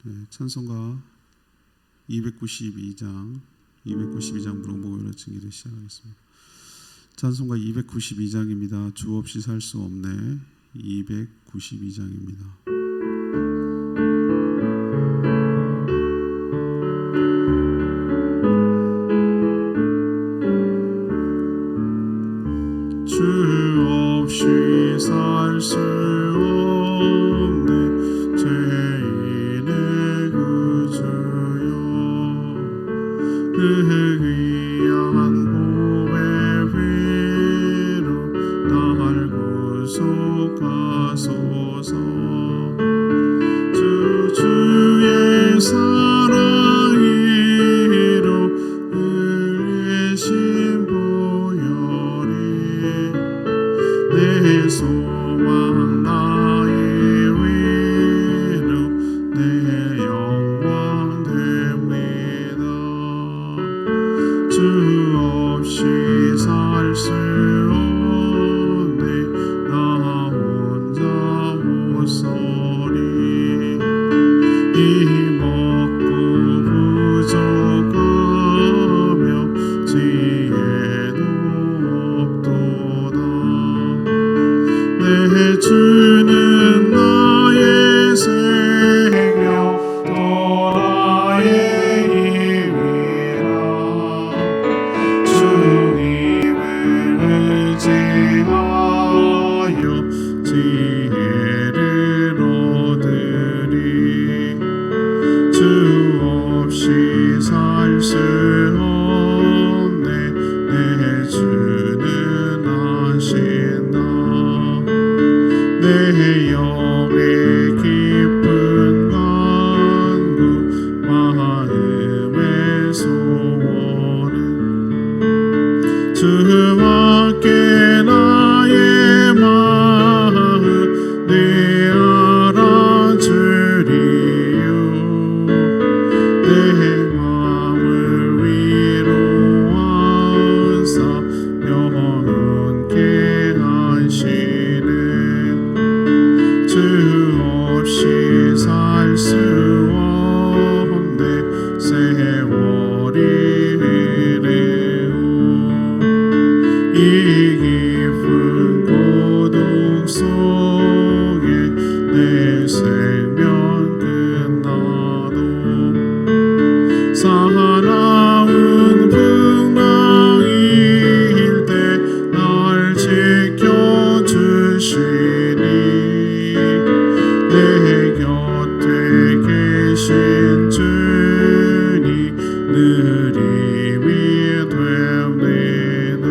네, 찬송가 292장 물어보고 증기를 시작하겠습니다. 찬송가 292장입니다. 주 없이 살 수 없네. 292장입니다. 주 없이 살 수 없네. 죄인의 구주여, 그 귀한 보배 위로 날 구속하소서. 주의 사랑이로 흘리신 보혈이 내 소망 나의 위로 내 영광 됩니다. 주 없이 살 수 없네. 나 혼자 못 서리. 이 먹고 부족하며 지혜도 없도다. 내 주는 나의 생명 또 나의 힘이라. 주님을 의지하여 지혜를 얻으리. 주 없이 살 수 없네. 내 주는 아신다. 내 영의 깊은 간구 마음의 소원은 주밖에 나의 마음 내 알아주리요. 내 마음을 위로하사 영원케 하시네. 주 없이 살 수 없네. 세월이 흐르고 이 깊은 고독 속에 내 생명 끝나도 사나운 풍랑일 때 날 지켜주시니. 내 곁에 계신 주니 늘 힘이 됩니다.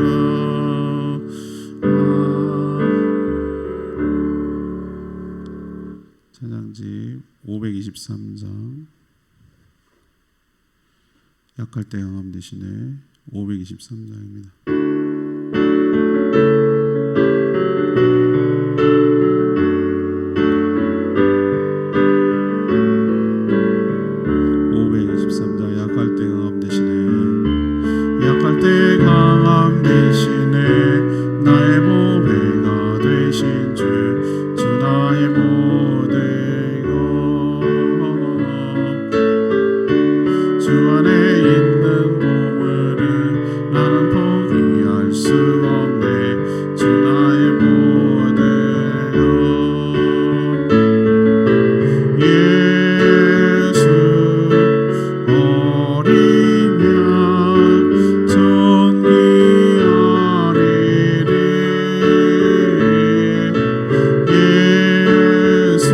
찬양집 523장 약할 때 영함 대신에 523장입니다. 523장 약할 때 강함 대신에, 약할 때 강함 대신에 나의 보배가 되신 주 나의 모든 것. 주 안에 있는 보물을 나는 포기할 수 없네. 주 나의 모든 것. 예수 어린 양 존귀하리리. 예수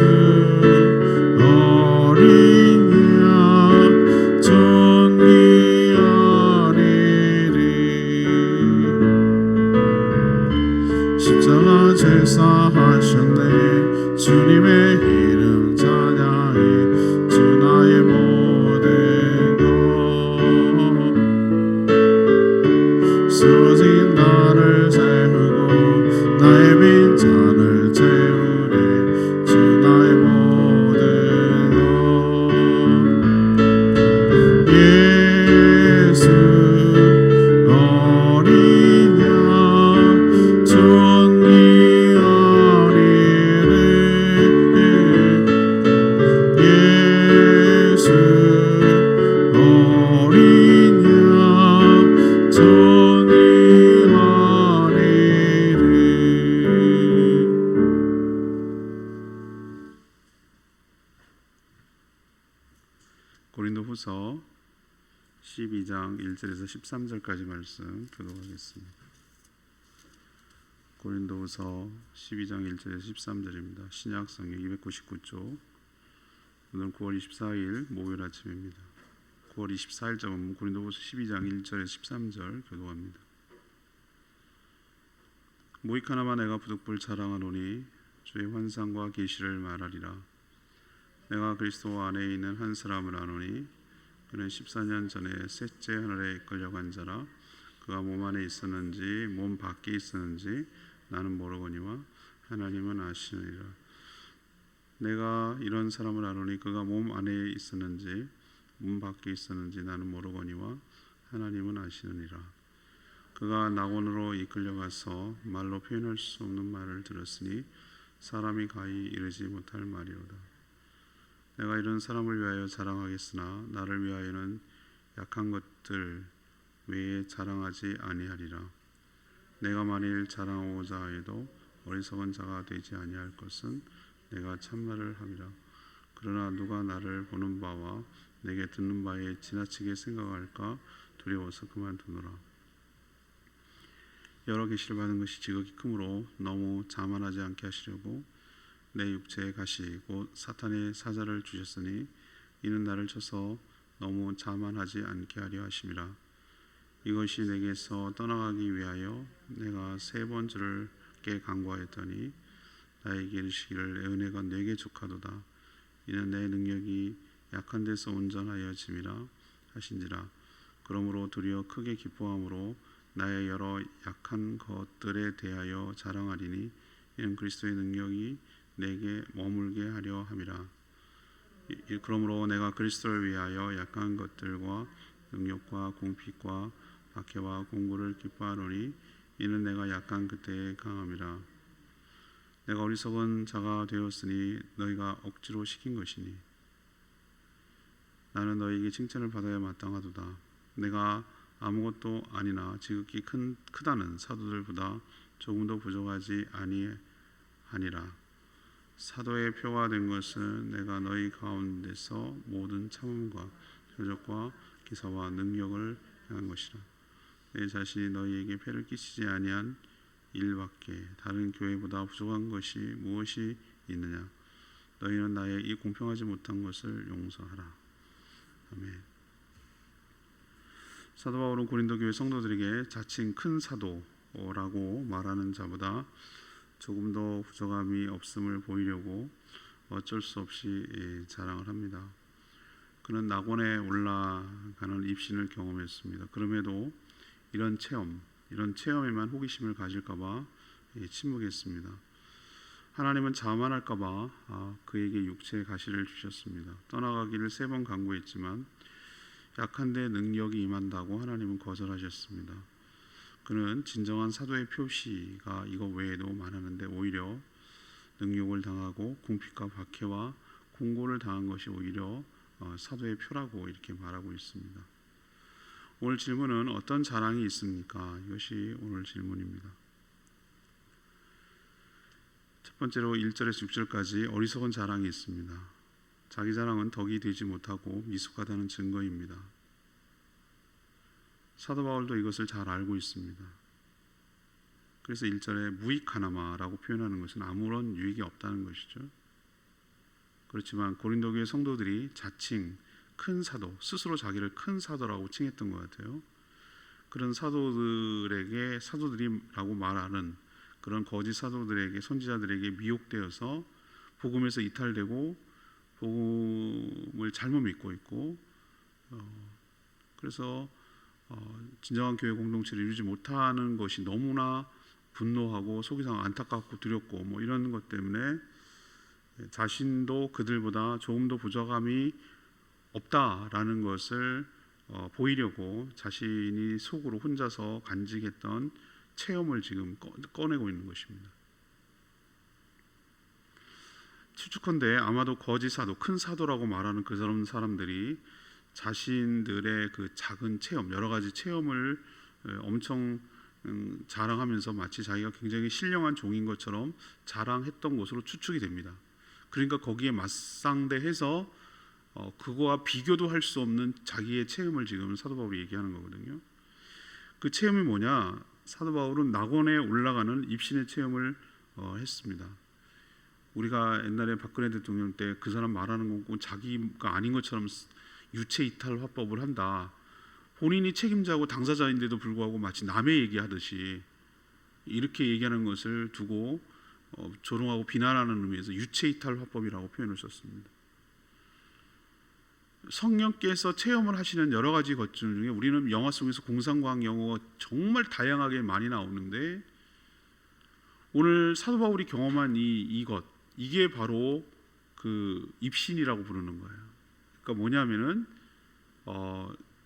어린 양 존귀하리리. 십자가 제사하셨네. 주님의 이름 찬양해. 주 나의 모든 것. 쓰러진 나를 세우고 나의 빈잔을 채우네. 주 나의 모든 것. 예수 어린 양 존귀하리리. 12장 1절에서 13절까지 말씀 교독하겠습니다. 고린도후서 12장 1절에서 13절입니다. 신약 성경 299쪽. 오늘 9월 24일 목요일 아침입니다. 9월 24일 점 고린도후서 12장 1절에서 13절 교독합니다. 무익하나마 내가 부득불 자랑하노니 주의 환상과 계시를 말하리라. 내가 그리스도 안에 있는 한 사람을 아노니 그는 14년 전에 셋째 하늘에 이끌려간 자라. 그가 몸 안에 있었는지 몸 밖에 있었는지 나는 모르거니와 하나님은 아시느니라. 내가 이런 사람을 아노니 그가 몸 안에 있었는지 몸 밖에 있었는지 나는 모르거니와 하나님은 아시느니라. 그가 낙원으로 이끌려가서 말로 표현할 수 없는 말을 들었으니 사람이 가히 이르지 못할 말이로다. 내가 이런 사람을 위하여 자랑하겠으나 나를 위하여는 약한 것들 외에 자랑하지 아니하리라. 내가 만일 자랑하고자 하여도 어리석은 자가 되지 아니할 것은 내가 참말을 함이라. 그러나 누가 나를 보는 바와 내게 듣는 바에 지나치게 생각할까 두려워서 그만두노라. 여러 계시를 받은 것이 지극히 크므로 너무 자만하지 않게 하시려고 내 육체에 가시 곧 사탄의 사자를 주셨으니 이는 나를 쳐서 너무 자만하지 않게 하려 하심이라. 이것이 내게서 떠나가기 위하여 내가 3번 주께 간구하였더니 나에게 이르시기를 내 은혜가 내게 족하도다. 이는 내 능력이 약한 데서 온전하여짐이라 하신지라. 그러므로 도리어 크게 기뻐함으로 나의 여러 약한 것들에 대하여 자랑하리니 이는 그리스도의 능력이 내게 머물게 하려 함이라. 그러므로 내가 그리스도를 위하여 약한 것들과 능력과 공핍과 박해와 공고를 기뻐하노니 이는 내가 약한 그때에 강함이라. 내가 어리석은 자가 되었으니 너희가 억지로 시킨 것이니 나는 너희에게 칭찬을 받아야 마땅하도다. 내가 아무것도 아니나 지극히 크다는 사도들보다 조금도 부족하지 아니하니라. 사도의 표가 된 것은 내가 너희 가운데서 모든 참음과 표적과 기사와 능력을 행한 것이라. 내 자신이 너희에게 폐를 끼치지 아니한 일밖에 다른 교회보다 부족한 것이 무엇이 있느냐. 너희는 나의 이 공평하지 못한 것을 용서하라. 아멘. 사도 바울은 고린도 교회 성도들에게 자칭 큰 사도라고 말하는 자보다 조금 더 부족함이 없음을 보이려고 어쩔 수 없이 자랑을 합니다. 그는 낙원에 올라가는 입신을 경험했습니다. 그럼에도 이런 체험에만 호기심을 가질까봐 침묵했습니다. 하나님은 자만할까봐 그에게 육체의 가시를 주셨습니다. 떠나가기를 3번 간구했지만 약한데 능력이 임한다고 하나님은 거절하셨습니다. 그는 진정한 사도의 표시가 이거 외에도 많았는데 오히려 능욕을 당하고 궁핍과 박해와 공고를 당한 것이 오히려 사도의 표라고 이렇게 말하고 있습니다. 오늘 질문은 어떤 자랑이 있습니까? 이것이 오늘 질문입니다. 첫 번째로 1절에서 6절까지 어리석은 자랑이 있습니다. 자기 자랑은 덕이 되지 못하고 미숙하다는 증거입니다. 사도 바울도 이것을 잘 알고 있습니다. 그래서 1절에 무익하나마라고 표현하는 것은 아무런 유익이 없다는 것이죠. 그렇지만 고린도 교회 성도들이 자칭 큰 사도, 스스로 자기를 큰 사도라고 칭했던 것 같아요. 그런 사도들이라고 말하는 그런 거짓 사도들에게, 선지자들에게 미혹되어서 복음에서 이탈되고 복음을 잘못 믿고 있고 그래서 진정한 교회 공동체를 이루지 못하는 것이 너무나 분노하고 속이 상하고 안타깝고 두렵고 뭐 이런 것 때문에 자신도 그들보다 조금 더 부족함이 없다라는 것을 보이려고 자신이 속으로 혼자서 간직했던 체험을 지금 꺼내고 있는 것입니다. 추측컨대 아마도 거짓 사도, 큰 사도라고 말하는 그런 사람들이 자신들의 그 작은 체험, 여러 가지 체험을 엄청 자랑하면서 마치 자기가 굉장히 신령한 종인 것처럼 자랑했던 것으로 추측이 됩니다. 그러니까 거기에 맞상대해서 그거와 비교도 할 수 없는 자기의 체험을 지금 사도 바울이 얘기하는 거거든요. 그 체험이 뭐냐? 사도 바울은 낙원에 올라가는 입신의 체험을 했습니다. 우리가 옛날에 박근혜 대통령 때 그 사람 말하는 건 자기가 아닌 것처럼 유체 이탈 화법을 한다. 본인이 책임자고 당사자인데도 불구하고 마치 남의 얘기하듯이 이렇게 얘기하는 것을 두고 조롱하고 비난하는 의미에서 유체 이탈 화법이라고 표현을 썼습니다. 성령께서 체험을 하시는 여러 가지 것들 중에 우리는 영화 속에서 공상과학 영어가 정말 다양하게 많이 나오는데 오늘 사도 바울이 경험한 이것 이게 바로 그 입신이라고 부르는 거예요. 그러니까 뭐냐면은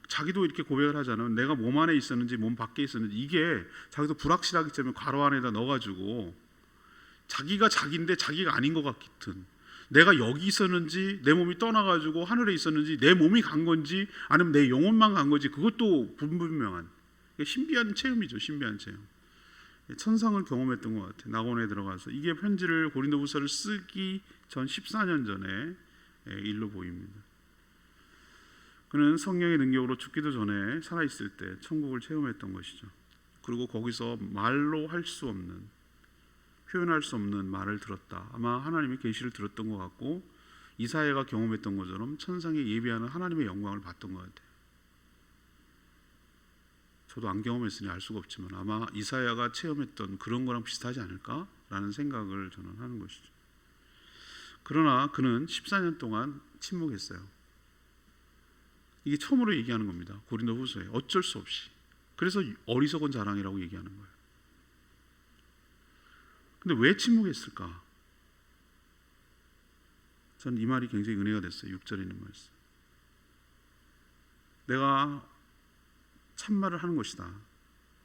자기도 이렇게 고백을 하자면 내가 몸 안에 있었는지 몸 밖에 있었는지 이게 자기도 불확실하기 때문에 괄호 안에다 넣어가지고 자기가 자기인데 자기가 아닌 것 같은 내가 여기 있었는지 내 몸이 떠나가지고 하늘에 있었는지 내 몸이 간 건지 아니면 내 영혼만 간 건지 그것도 불분명한 신비한 체험이죠. 신비한 체험. 천상을 경험했던 것 같아요. 낙원에 들어가서 이게 편지를 고린도후서를 쓰기 전 14년 전에 일로 보입니다. 그는 성령의 능력으로 죽기도 전에 살아있을 때 천국을 체험했던 것이죠. 그리고 거기서 말로 할 수 없는 표현할 수 없는 말을 들었다. 아마 하나님의 계시를 들었던 것 같고 이사야가 경험했던 것처럼 천상에 예비하는 하나님의 영광을 봤던 것 같아요. 저도 안 경험했으니 알 수가 없지만 아마 이사야가 체험했던 그런 거랑 비슷하지 않을까라는 생각을 저는 하는 것이죠. 그러나 그는 14년 동안 침묵했어요. 이게 처음으로 얘기하는 겁니다. 고린도후서에 어쩔 수 없이. 그래서 어리석은 자랑이라고 얘기하는 거예요. 근데 왜 침묵했을까? 전 이 말이 굉장히 은혜가 됐어요. 6절에 있는 말씀. 내가 참말을 하는 것이다.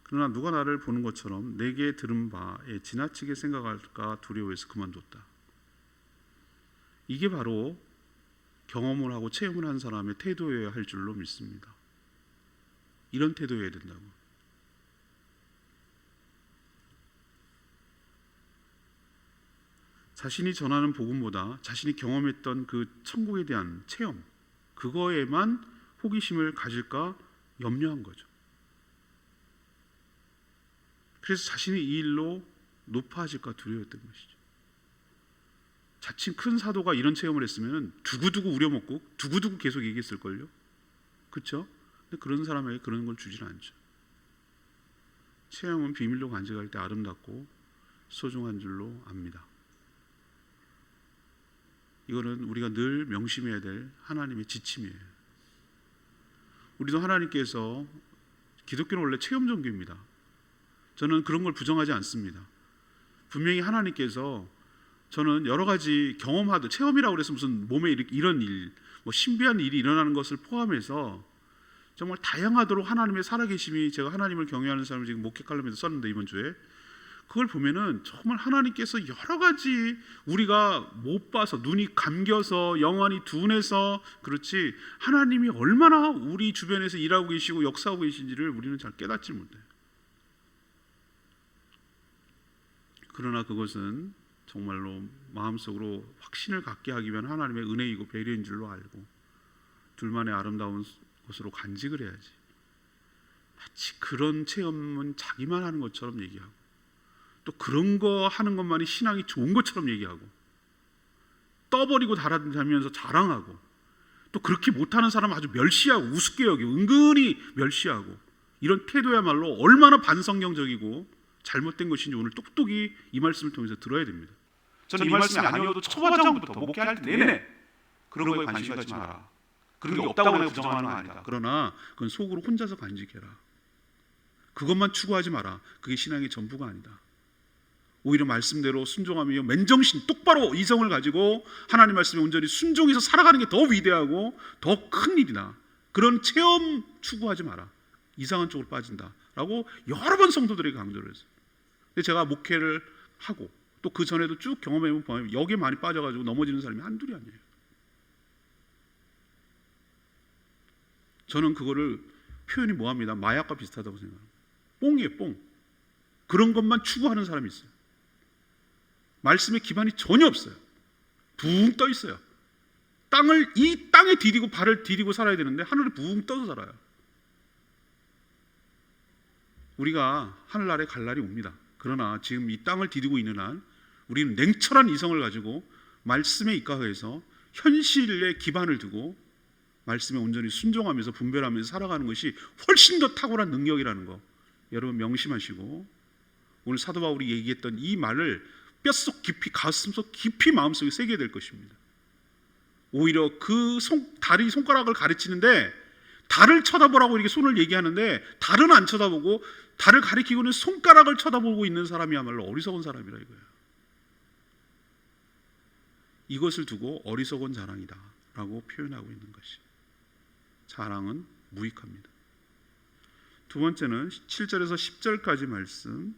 그러나 누가 나를 보는 것처럼 내게 들은 바에 지나치게 생각할까 두려워해서 그만뒀다. 이게 바로 경험을 하고 체험을 한 사람의 태도여야 할 줄로 믿습니다. 이런 태도여야 된다고. 자신이 전하는 복음보다 자신이 경험했던 그 천국에 대한 체험 그거에만 호기심을 가질까 염려한 거죠. 그래서 자신이 이 일로 높아질까 두려웠던 것이죠. 자칭 큰 사도가 이런 체험을 했으면 두고두고 우려먹고 두고두고 계속 얘기했을걸요. 그렇죠? 근데 그런 사람에게 그런 걸 주지는 않죠. 체험은 비밀로 간직할 때 아름답고 소중한 줄로 압니다. 이거는 우리가 늘 명심해야 될 하나님의 지침이에요. 우리도 하나님께서 기독교는 원래 체험 종교입니다. 저는 그런 걸 부정하지 않습니다. 분명히 하나님께서 저는 여러 가지 경험하듯 체험이라고 그래서 무슨 몸에 이런 일, 뭐 신비한 일이 일어나는 것을 포함해서 정말 다양하도록 하나님의 살아계심이 제가 하나님을 경외하는 사람을 지금 목회 칼럼에도 썼는데 이번 주에 그걸 보면은 정말 하나님께서 여러 가지 우리가 못 봐서 눈이 감겨서 영안이 둔해서 그렇지 하나님이 얼마나 우리 주변에서 일하고 계시고 역사하고 계신지를 우리는 잘 깨닫지 못해요. 그러나 그것은 정말로 마음속으로 확신을 갖게 하기 위한 하나님의 은혜이고 배려인 줄로 알고 둘만의 아름다운 것으로 간직을 해야지. 마치 그런 체험은 자기만 하는 것처럼 얘기하고 또 그런 거 하는 것만이 신앙이 좋은 것처럼 얘기하고 떠버리고 달아다니면서 자랑하고 또 그렇게 못하는 사람 아주 멸시하고 우습게 여기고 은근히 멸시하고 이런 태도야말로 얼마나 반성경적이고 잘못된 것인지 오늘 똑똑히 이 말씀을 통해서 들어야 됩니다. 저는 이 말씀이 아니어도 초과장부터 목회할 때 내내 그런 거에 관심 갖지 마라. 그런 게 없다고 내가 부정하는 건 아니다. 그러나 그건 속으로 혼자서 간직해라. 그것만 추구하지 마라. 그게 신앙의 전부가 아니다. 오히려 말씀대로 순종하며 맨정신 똑바로 이성을 가지고 하나님 말씀에 온전히 순종해서 살아가는 게 더 위대하고 더 큰 일이다. 그런 체험 추구하지 마라. 이상한 쪽으로 빠진다라고 여러 번 성도들에게 강조를 했어요. 근데 제가 목회를 하고 또 그 전에도 쭉 경험해보면 여기에 많이 빠져가지고 넘어지는 사람이 한둘이 아니에요. 저는 그거를 표현이 뭐합니다. 마약과 비슷하다고 생각합니다. 뽕이에요, 뽕. 그런 것만 추구하는 사람이 있어요. 말씀에 기반이 전혀 없어요. 붕 떠 있어요. 이 땅에 디디고 발을 디디고 살아야 되는데 하늘에 붕 떠서 살아요. 우리가 하늘나라에 갈 날이 옵니다. 그러나 지금 이 땅을 디디고 있는 한 우리는 냉철한 이성을 가지고 말씀에 입각해서 현실에 기반을 두고 말씀에 온전히 순종하면서 분별하면서 살아가는 것이 훨씬 더 탁월한 능력이라는 거 여러분 명심하시고, 오늘 사도 바울이 얘기했던 이 말을 뼛속 깊이, 가슴속 깊이 마음속에 새겨야 될 것입니다. 오히려 그 다리 손가락을 가르치는데 달을 쳐다보라고 이렇게 손을 얘기하는데 달은 안 쳐다보고 달을 가리키고는 손가락을 쳐다보고 있는 사람이야말로 어리석은 사람이라 이거예요. 이것을 두고 어리석은 자랑이다 라고 표현하고 있는 것이, 자랑은 무익합니다. 두 번째는 7절에서 10절까지 말씀,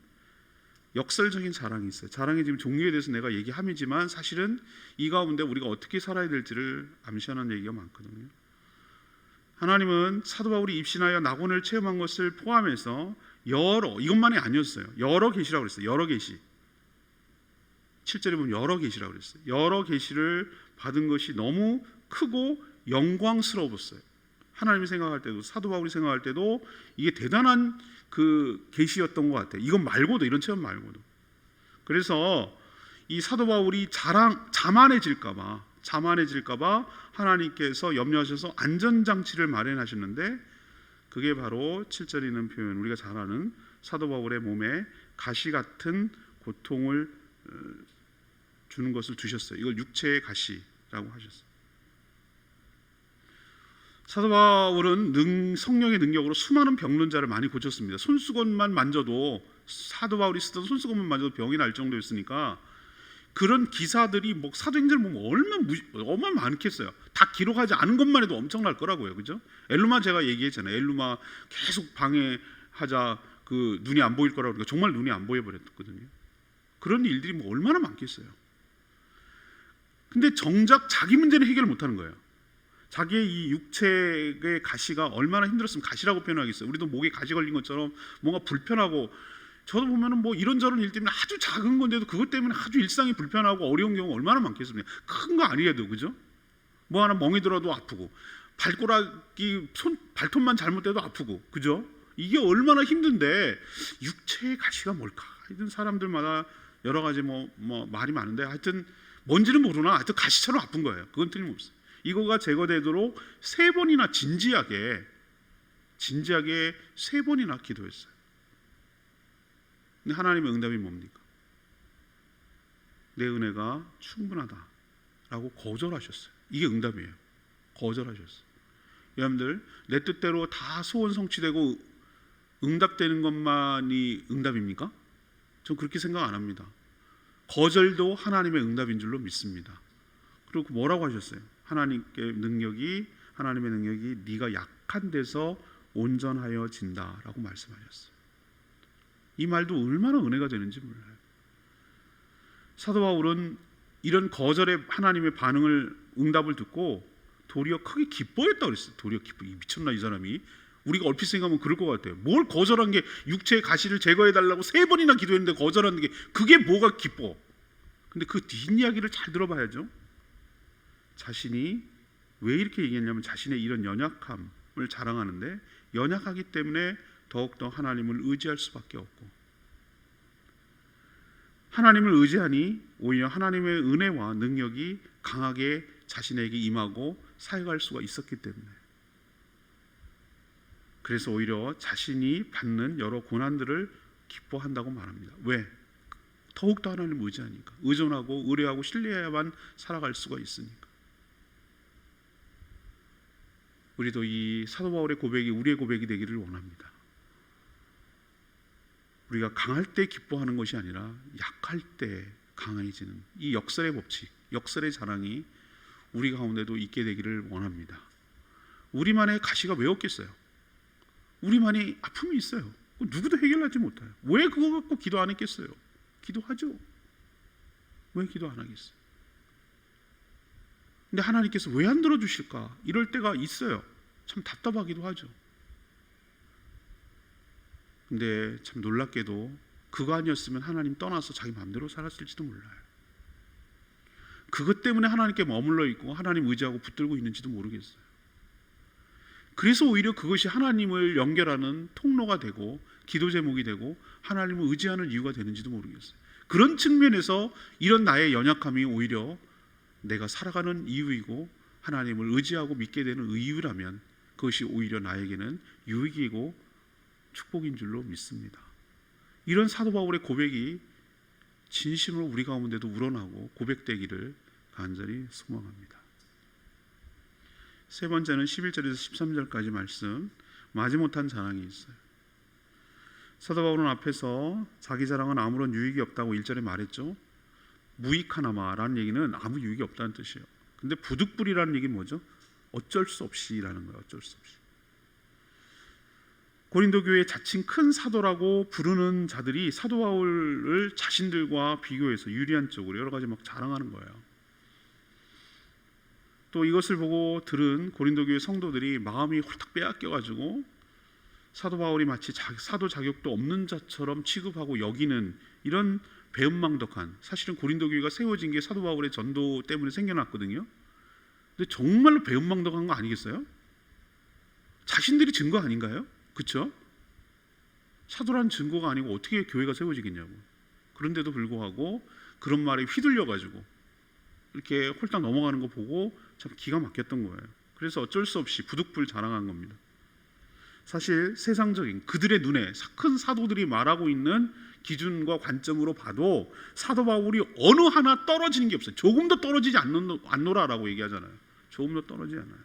역설적인 자랑이 있어요. 자랑의 지금 종류에 대해서 내가 얘기함이지만 사실은 이 가운데 우리가 어떻게 살아야 될지를 암시하는 얘기가 많거든요. 하나님은 사도 바울이 입신하여 낙원을 체험한 것을 포함해서 이것만이 아니었어요. 여러 계시라고 그랬어요. 여러 계시. 7절에 보면 여러 계시라고 그랬어요. 여러 계시를 받은 것이 너무 크고 영광스러웠어요. 하나님이 생각할 때도, 사도 바울이 생각할 때도 이게 대단한 그 계시였던 것 같아요. 이건 말고도, 이런 체험 말고도. 그래서 이 사도 바울이 자만해질까봐 하나님께서 염려하셔서 안전장치를 마련하셨는데, 그게 바로 7절에 있는 표현, 우리가 잘 아는 사도 바울의 몸에 가시 같은 고통을 주는 것을 두셨어요. 이걸 육체의 가시라고 하셨어요. 사도 바울은 성령의 능력으로 수많은 병론자를 많이 고쳤습니다. 손수건만 만져도, 사도 바울이 쓰던 손수건만 만져도 병이 날 정도였으니까 그런 기사들이 뭐 사도행전을 보면 얼마나 많겠어요. 다 기록하지 않은 것만 해도 엄청날 거라고요. 그죠? 엘루마 제가 얘기했잖아요. 엘루마 계속 방해하자 그 눈이 안 보일 거라고, 그러니까 정말 눈이 안 보여버렸거든요. 그런 일들이 뭐 얼마나 많겠어요. 근데 정작 자기 문제는 해결을 못하는 거예요. 자기의 이 육체의 가시가 얼마나 힘들었으면 가시라고 표현하겠어요. 우리도 목에 가시 걸린 것처럼 뭔가 불편하고, 저도 보면은 뭐 이런저런 일 때문에 아주 작은 건데도 그것 때문에 아주 일상이 불편하고 어려운 경우가 얼마나 많겠습니까? 큰 거 아니래도, 그죠? 뭐 하나 멍이 들어도 아프고, 발가락이 발톱만 잘못돼도 아프고, 그죠? 이게 얼마나 힘든데 육체의 가시가 뭘까? 하여튼 사람들마다 여러 가지 뭐 말이 많은데, 하여튼 뭔지는 모르나 하여튼 가시처럼 아픈 거예요. 그건 틀림없어요. 이거가 제거되도록 3번이나 진지하게 3번이나 기도했어요. 근데 하나님의 응답이 뭡니까? 내 은혜가 충분하다라고 거절하셨어요. 이게 응답이에요. 거절하셨어요. 여러분들, 내 뜻대로 다 소원 성취되고 응답되는 것만이 응답입니까? 전 그렇게 생각 안 합니다. 거절도 하나님의 응답인 줄로 믿습니다. 그리고 뭐라고 하셨어요? 하나님의 능력이 네가 약한 데서 온전하여진다라고 말씀하셨어요. 이 말도 얼마나 은혜가 되는지 몰라요. 사도 바울은 이런 거절의 하나님의 응답을 듣고 도리어 크게 기뻐했다고 그랬어요. 도리어 미쳤나 이 사람이. 우리가 얼핏 생각하면 그럴 것 같아요. 뭘 거절한 게, 육체의 가시를 제거해달라고 3번이나 기도했는데 거절하는 게 그게 뭐가 기뻐? 근데 그 뒷이야기를 잘 들어봐야죠. 자신이 왜 이렇게 얘기했냐면, 자신의 이런 연약함을 자랑하는데, 연약하기 때문에 더욱더 하나님을 의지할 수밖에 없고, 하나님을 의지하니 오히려 하나님의 은혜와 능력이 강하게 자신에게 임하고 사역할 수가 있었기 때문에, 그래서 오히려 자신이 받는 여러 고난들을 기뻐한다고 말합니다. 왜? 더욱더 하나님을 의지하니까, 의존하고 의뢰하고 신뢰해야만 살아갈 수가 있으니까. 우리도 이 사도 바울의 고백이 우리의 고백이 되기를 원합니다. 우리가 강할 때 기뻐하는 것이 아니라 약할 때 강해지는 이 역설의 법칙, 역설의 자랑이 우리 가운데도 있게 되기를 원합니다. 우리만의 가시가 왜 없겠어요? 우리만이 아픔이 있어요. 누구도 해결하지 못해요. 왜 그거 갖고 기도 안 했겠어요? 기도하죠. 왜 기도 안 하겠어요? 근데 하나님께서 왜 안 들어주실까? 이럴 때가 있어요. 참 답답하기도 하죠. 근데 참 놀랍게도 그거 아니었으면 하나님 떠나서 자기 마음대로 살았을지도 몰라요. 그것 때문에 하나님께 머물러 있고 하나님 의지하고 붙들고 있는지도 모르겠어요. 그래서 오히려 그것이 하나님을 연결하는 통로가 되고 기도 제목이 되고 하나님을 의지하는 이유가 되는지도 모르겠어요. 그런 측면에서 이런 나의 연약함이 오히려 내가 살아가는 이유이고 하나님을 의지하고 믿게 되는 이유라면 그것이 오히려 나에게는 유익이고 축복인 줄로 믿습니다. 이런 사도 바울의 고백이 진심으로 우리 가운데도 우러나고 고백되기를 간절히 소망합니다. 세 번째는 11절에서 13절까지 말씀, 마지못한 자랑이 있어요. 사도 바울은 앞에서 자기 자랑은 아무런 유익이 없다고 1절에 말했죠. 무익하나마라는 얘기는 아무 유익이 없다는 뜻이에요. 근데 부득불이라는 얘기는 뭐죠? 어쩔 수 없이라는 거예요. 어쩔 수 없이. 고린도 교회의 자칭 큰 사도라고 부르는 자들이 사도 바울을 자신들과 비교해서 유리한 쪽으로 여러 가지 막 자랑하는 거예요. 또 이것을 보고 들은 고린도 교회 성도들이 마음이 홀딱 빼앗겨가지고 사도 바울이 마치 사도 자격도 없는 자처럼 취급하고 여기는 이런 배은망덕한, 사실은 고린도 교회가 세워진 게 사도 바울의 전도 때문에 생겨났거든요. 근데 정말로 배은망덕한 거 아니겠어요? 자신들이 증거 아닌가요? 그렇죠? 사도란 증거가 아니고 어떻게 교회가 세워지겠냐고. 그런데도 불구하고 그런 말에 휘둘려가지고 이렇게 홀딱 넘어가는 거 보고 참 기가 막혔던 거예요. 그래서 어쩔 수 없이 부득불 자랑한 겁니다. 사실 세상적인 그들의 눈에 큰 사도들이 말하고 있는 기준과 관점으로 봐도 사도 바울이 어느 하나 떨어지는 게 없어요. 조금도 떨어지지 않노라라고 얘기하잖아요. 조금도 떨어지지 않아요.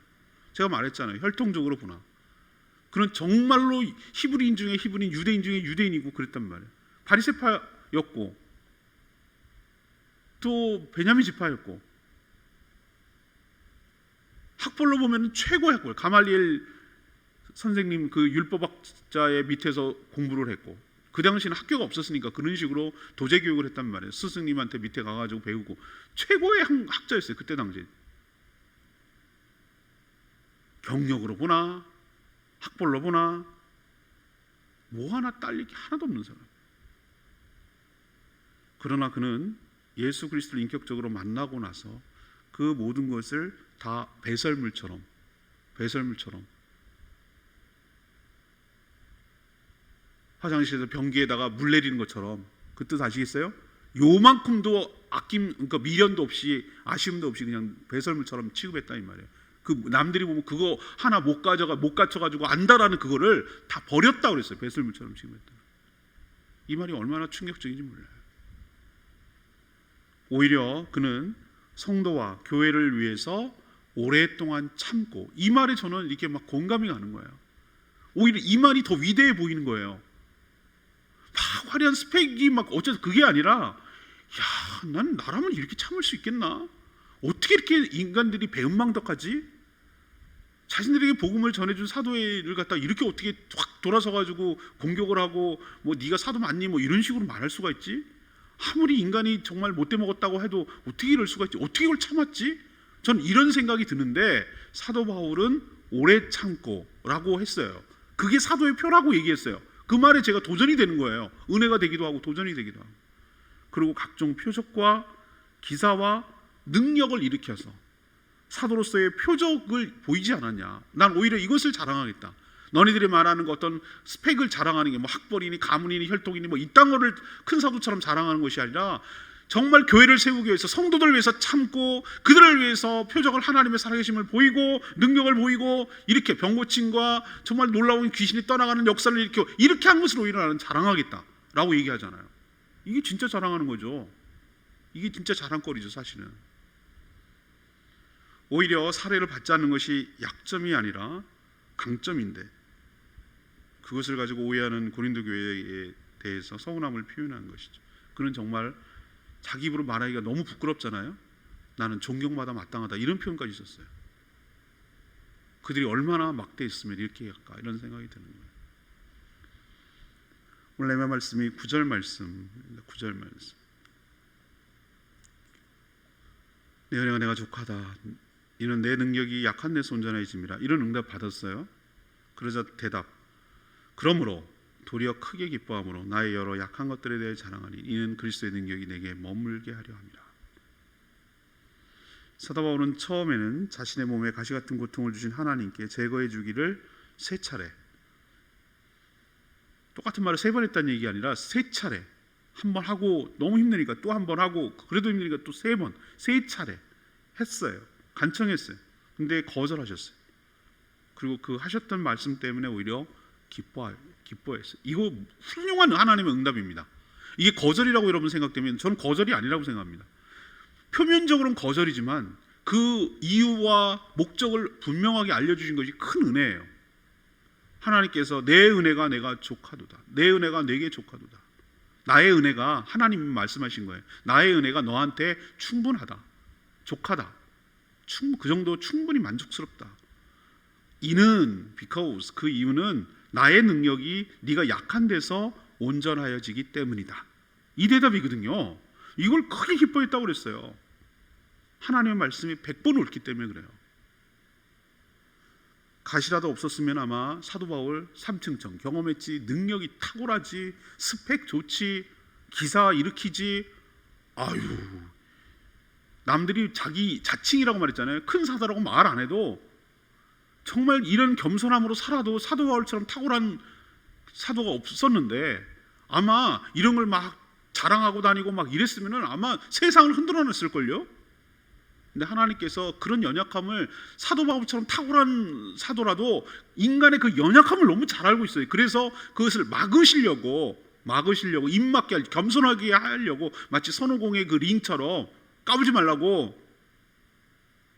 제가 말했잖아요. 혈통적으로 보나. 그런 정말로 히브리인 중에 히브리인, 유대인 중에 유대인이고 그랬단 말이에요. 바리새파였고 또 베냐민 지파였고 학벌로 보면 최고의 학벌, 가말리엘 선생님 그 율법학자의 밑에서 공부를 했고 그 당시에는 학교가 없었으니까 그런 식으로 도제 교육을 했단 말이에요. 스승님한테 밑에 가가지고 배우고 최고의 학자였어요. 그때 당시에. 경력으로 보나 학벌로 보나 뭐 하나 딸릴 게 하나도 없는 사람. 그러나 그는 예수 그리스도를 인격적으로 만나고 나서 그 모든 것을 다 배설물처럼 화장실에서 변기에다가 물 내리는 것처럼, 그 뜻 아시겠어요? 요만큼도 그러니까 미련도 없이 아쉬움도 없이 그냥 배설물처럼 취급했다 이 말이에요. 그 남들이 보면 그거 하나 못 갖춰가지고 안다라는 그거를 다 버렸다 그랬어요. 배설물처럼 취급했다. 이 말이 얼마나 충격적인지 몰라요. 오히려 그는 성도와 교회를 위해서 오랫동안 참고, 이 말에 저는 이렇게 막 공감이 가는 거예요. 오히려 이 말이 더 위대해 보이는 거예요. 막 화려한 스펙이 막 어쨌든 그게 아니라, 야, 난 나라면 이렇게 참을 수 있겠나? 어떻게 이렇게 인간들이 배은망덕하지? 자신들에게 복음을 전해준 사도를 갖다 이렇게 어떻게 확 돌아서가지고 공격을 하고 뭐 네가 사도 맞니? 뭐 이런 식으로 말할 수가 있지? 아무리 인간이 정말 못돼 먹었다고 해도 어떻게 이럴 수가 있지? 어떻게 이걸 참았지? 전 이런 생각이 드는데 사도 바울은 오래 참고라고 했어요. 그게 사도의 표라고 얘기했어요. 그 말에 제가 도전이 되는 거예요. 은혜가 되기도 하고 도전이 되기도 하고. 그리고 각종 표적과 기사와 능력을 일으켜서 사도로서의 표적을 보이지 않았냐. 난 오히려 이것을 자랑하겠다. 너희들이 말하는 거 어떤 스펙을 자랑하는 게 뭐 학벌이니 가문이니 혈통이니 뭐 이딴 거를 큰 사도처럼 자랑하는 것이 아니라 정말 교회를 세우기 위해서 성도들을 위해서 참고 그들을 위해서 표적을 하나님의 살아계심을 보이고 능력을 보이고 이렇게 병 고침과 정말 놀라운 귀신이 떠나가는 역사를 일으켜 이렇게 한 것을 오히려 나는 자랑하겠다라고 얘기하잖아요. 이게 진짜 자랑하는 거죠. 이게 진짜 자랑거리죠 사실은. 오히려 사례를 받지 않는 것이 약점이 아니라 강점인데 그것을 가지고 오해하는 고린도 교회에 대해서 서운함을 표현한 것이죠. 그는 정말 자기 입으로 말하기가 너무 부끄럽잖아요. 나는 존경받아 마땅하다 이런 표현까지 있었어요. 그들이 얼마나 막대했으면 이렇게 할까 이런 생각이 드는 거예요. 오늘 내 말씀이 9절 말씀. 내 은혜가 내가 족하다. 이는 내 능력이 약한 데서 온전해짐이라. 이런 응답 받았어요. 그러자 대답. 그러므로 도리어 크게 기뻐함으로 나의 여러 약한 것들에 대해 자랑하니 이는 그리스도의 능력이 내게 머물게 하려 함이라. 사도 바울은 처음에는 자신의 몸에 가시 같은 고통을 주신 하나님께 제거해 주기를 3차례, 똑같은 말을 3번 했다는 얘기 아니라 3차례, 한 번 하고 너무 힘드니까 또 한 번 하고 그래도 힘드니까 또 3번, 3차례 했어요. 간청했어요. 근데 거절하셨어요. 그리고 그 하셨던 말씀 때문에 오히려 기뻐했어요. 이거 훌륭한 하나님의 응답입니다. 이게 거절이라고 여러분 생각되면 저는 거절이 아니라고 생각합니다. 표면적으로는 거절이지만 그 이유와 목적을 분명하게 알려주신 것이 큰 은혜예요. 하나님께서 내 은혜가 내가 족하도다, 내 은혜가 내게 족하도다. 나의 은혜가, 하나님이 말씀하신 거예요. 나의 은혜가 너한테 충분하다, 족하다, 그 정도 충분히 만족스럽다. 이는 because, 그 이유는 나의 능력이 네가 약한 데서 온전하여지기 때문이다. 이 대답이거든요. 이걸 크게 기뻐했다고 그랬어요. 하나님의 말씀이 100번 옳기 때문에 그래요. 가시라도 없었으면 아마 사도 바울 3층청 경험했지, 능력이 탁월하지, 스펙 좋지, 기사 일으키지, 아유, 남들이 자기 자칭이라고 말했잖아요. 큰 사도라고 말 안 해도 정말 이런 겸손함으로 살아도 사도 바울처럼 탁월한 사도가 없었는데 아마 이런 걸 막 자랑하고 다니고 막 이랬으면 아마 세상을 흔들어 냈을걸요. 근데 하나님께서 그런 연약함을, 사도 바울처럼 탁월한 사도라도 인간의 그 연약함을 너무 잘 알고 있어요. 그래서 그것을 막으시려고 입맞게 하려고, 겸손하게 하려고, 마치 선호공의 그 링처럼 까부지 말라고,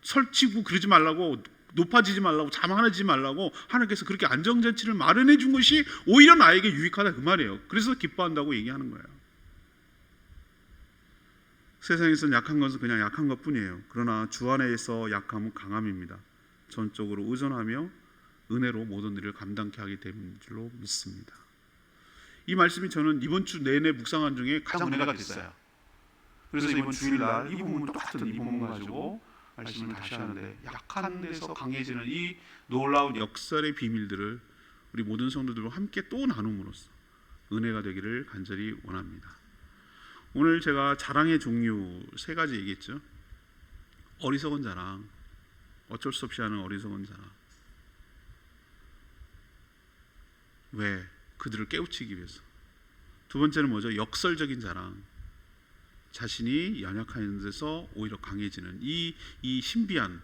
설치고 그러지 말라고, 높아지지 말라고, 자만하지 말라고 하나님께서 그렇게 안정잔치를 마련해 준 것이 오히려 나에게 유익하다 그 말이에요. 그래서 기뻐한다고 얘기하는 거예요. 세상에서는 약한 것은 그냥 약한 것뿐이에요. 그러나 주 안에서 약함은 강함입니다. 전적으로 의존하며 은혜로 모든 일을 감당케 하게 되는 줄로 믿습니다. 이 말씀이 저는 이번 주 내내 묵상한 중에 가장 은혜가 됐어요. 그래서 이번 주일날 이 부분 똑같은 이 부분 가지고 말씀을 다시 하는데, 약한 데서 강해지는 이 놀라운 역설의 비밀들을 우리 모든 성도들과 함께 또 나눔으로써 은혜가 되기를 간절히 원합니다. 오늘 제가 자랑의 종류 3가지 얘기했죠. 어리석은 자랑, 어쩔 수 없이 하는 어리석은 자랑. 왜? 그들을 깨우치기 위해서. 두 번째는 뭐죠? 역설적인 자랑. 자신이 연약한 데서 오히려 강해지는 이 신비한,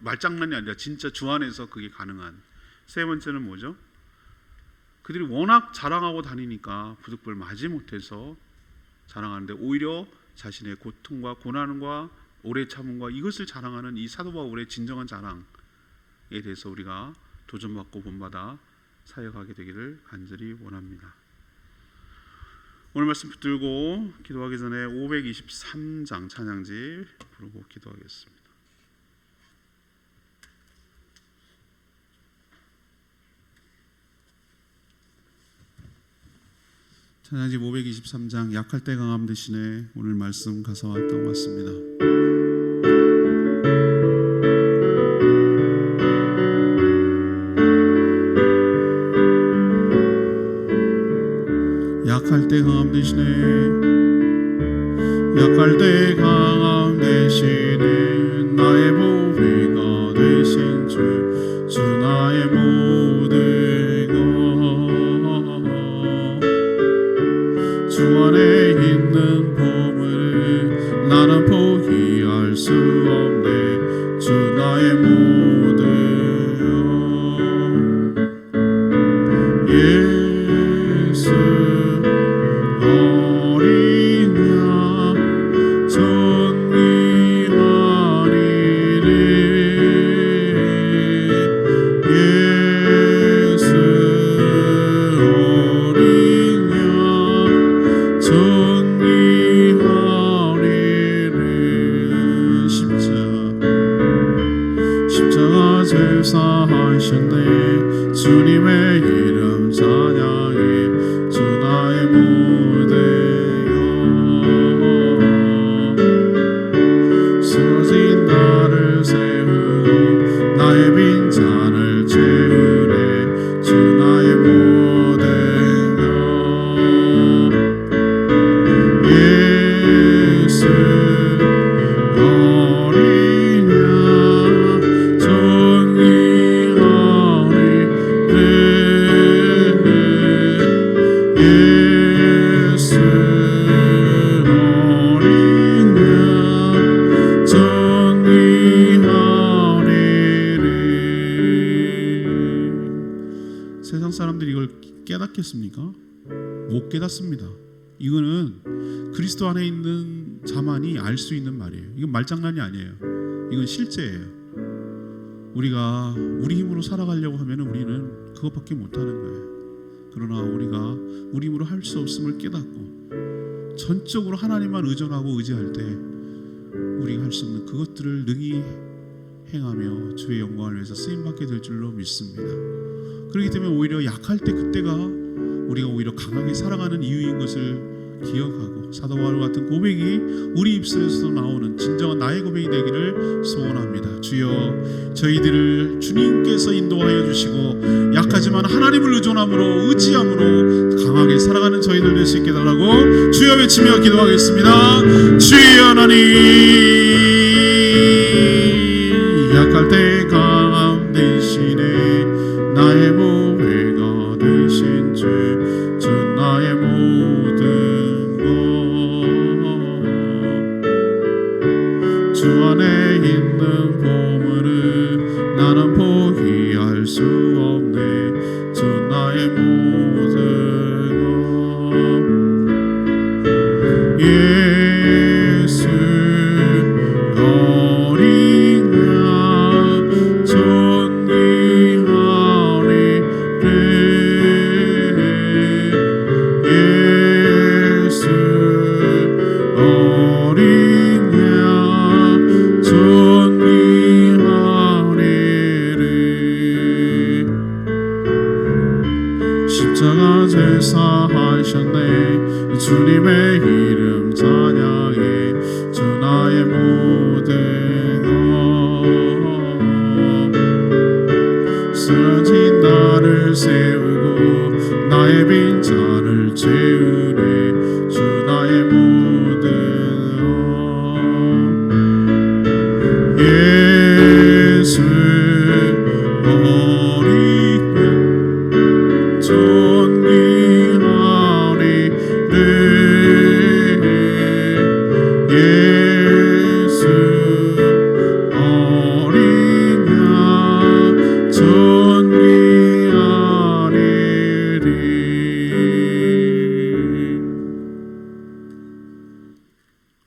말장난이 아니라 진짜 주 안에서 그게 가능한. 세 번째는 뭐죠? 그들이 워낙 자랑하고 다니니까 부득불 마지못해서 자랑하는데 오히려 자신의 고통과 고난과 오래 참음과 이것을 자랑하는 이 사도 바울의 진정한 자랑에 대해서 우리가 도전받고 본받아 사역하게 되기를 간절히 원합니다. 오늘 말씀 붙들고 기도하기 전에 523장 찬양지 부르고 기도하겠습니다. 찬양지 523장 약할 때 강함 대신에 오늘 말씀 가사왔던 것 같습니다. 약할 때 강함 대신에, 약할 때 강함 대신에 나의 보배가 되신 주 나의 모든 것, 주 안에 있는 보물을 나는 포기할 수 없네. 주 나의 모든 것, 예수 하셨네. 주님의 이름 찬양해. 주 나의 모든 것, 쓰러진 나를 세우고 나의 빈잔을 채우네. 주 나의 모든 것, 예수 어린 깨닫습니까? 못 깨닫습니다. 이거는 그리스도 안에 있는 자만이 알 수 있는 말이에요. 이건 말장난이 아니에요. 이건 실제예요. 우리가 우리 힘으로 살아가려고 하면 우리는 그것밖에 못하는 거예요. 그러나 우리가 우리 힘으로 할 수 없음을 깨닫고 전적으로 하나님만 의존하고 의지할 때 우리가 할 수 없는 그것들을 능히 행하며 주의 영광을 위해서 쓰임받게 될 줄로 믿습니다. 그렇기 때문에 오히려 약할 때 그때가 우리가 오히려 강하게 살아가는 이유인 것을 기억하고 사도 바울 같은 고백이 우리 입술에서 나오는 진정한 나의 고백이 되기를 소원합니다. 주여, 저희들을 주님께서 인도하여 주시고 약하지만 하나님을 의존함으로 의지함으로 강하게 살아가는 저희들 될 수 있게 달라고 주여 외치며 기도하겠습니다. 주여 하나님, 약할 때 강함 대신에 나의 보배가 되신 주 나의 모든 것 주 안에 있는 보물을 나는 포기할 수 없네. 주 나의 모든 것 예수 어린 양 존귀하리래. 십자가 제사하셨네. 주님의 이름 찬양해. 주 나의 모든 것 쓰러진 나를 세우고 나의 빈잔을 채우네. 주 나의 모든 것 예수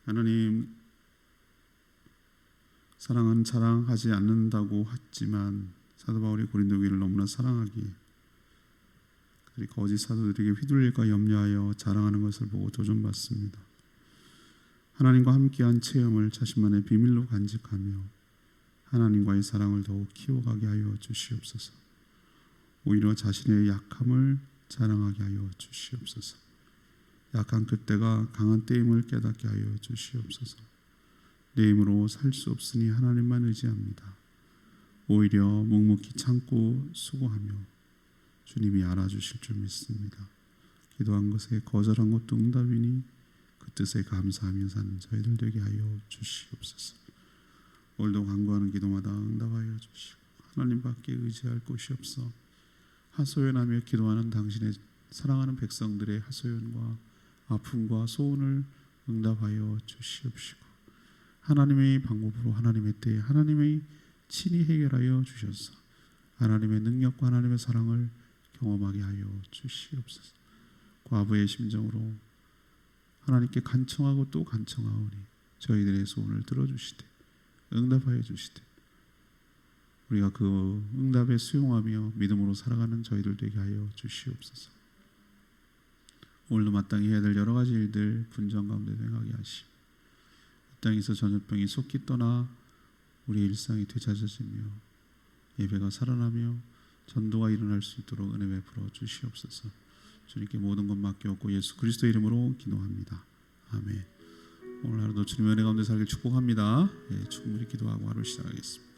하나님, 사랑은 자랑하지 않는다고 했지만 사도 바울이 고린도 교회를 너무나 사랑하기에 그들이 거짓 사도들에게 휘둘릴까 염려하여 자랑하는 것을 보고 조종받습니다. 하나님과 함께한 체험을 자신만의 비밀로 간직하며 하나님과의 사랑을 더욱 키워가게 하여 주시옵소서. 오히려 자신의 약함을 자랑하게 하여 주시옵소서. 약한 그때가 강한 때임을 깨닫게 하여 주시옵소서. 내 힘으로 살 수 없으니 하나님만 의지합니다. 오히려 묵묵히 참고 수고하며 주님이 알아주실 줄 믿습니다. 기도한 것에 거절한 것도 응답이니 그 뜻에 감사하며 사는 저희들 되게 하여 주시옵소서. 오늘도 간구하는 기도마다 응답하여 주시고 하나님밖에 의지할 곳이 없어 하소연하며 기도하는 당신의 사랑하는 백성들의 하소연과 아픔과 소원을 응답하여 주시옵시고 하나님의 방법으로 하나님의 때에 하나님의 친히 해결하여 주셔서 하나님의 능력과 하나님의 사랑을 경험하게 하여 주시옵소서. 과부의 심정으로 하나님께 간청하고 또 간청하오니 저희들의 소원을 들어주시되 응답하여 주시되 우리가 그 응답에 수용하며 믿음으로 살아가는 저희들 되게 하여 주시옵소서. 오늘도 마땅히 해야 될 여러 가지 일들 분주한 가운데 행하게 하시고 이 땅에서 전염병이 속히 떠나 우리의 일상이 되찾아지며 예배가 살아나며 전도가 일어날 수 있도록 은혜 베풀어 주시옵소서. 주님께 모든 것 맡겨놓고 예수 그리스도 이름으로 기도합니다. 아멘. 오늘 하루도 주님의 은혜 가운데 살길 축복합니다. 충분히 기도하고 하루 시작하겠습니다.